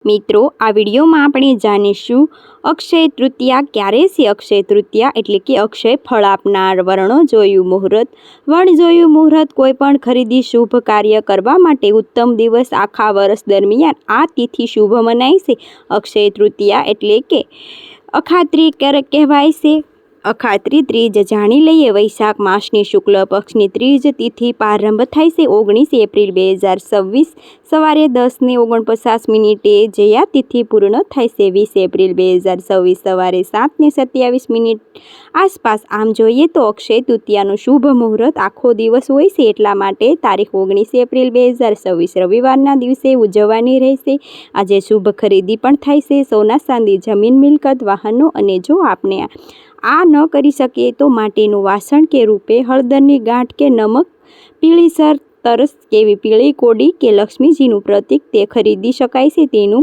મિત્રો, આ વિડીયોમાં આપણે જાણીશું અક્ષય તૃતીયા ક્યારે છે. અક્ષય તૃતીયા એટલે કે અક્ષય ફળ આપનાર. વર્ણો જોયું મુહૂર્ત. વણ જોયું મુહૂર્ત. કોઈ પણ ખરીદી શુભ કાર્ય કરવા માટે ઉત્તમ દિવસ. આખા વર્ષ દરમિયાન આ તિથિ શુભ મનાય છે. અક્ષય તૃતીયા એટલે કે અખાત્રી કહેવાય છે. અખાત્રી ત્રીજ જાણી લઈએ. વૈશાખ માસની શુક્લ પક્ષની ત્રીજ તિથિ પ્રારંભ થાય છે 19 એપ્રિલ 2026 સવારે 10:49 જે આ તિથિ પૂર્ણ થાય છે 20 એપ્રિલ 2026 સવારે 7:27 આસપાસ. આમ જોઈએ તો અક્ષય તૃતીયાનું શુભ મુહૂર્ત આખો દિવસ હોય છે, એટલા માટે તારીખ 19 એપ્રિલ 2026 રવિવારના દિવસે ઉજવવાની રહેશે. આજે શુભ ખરીદી પણ થાય છે. સોના ચાંદી, જમીન મિલકત, વાહનો. અને જો આપણે આ ન કરી શકીએ તો માટીનું વાસણ કે રૂપે હળદરની ગાંઠ કે નમક, પીળી સર, તરસ કેવી પીળી કોડી કે લક્ષ્મીજીનું પ્રતીક તે ખરીદી શકાય છે. તેનું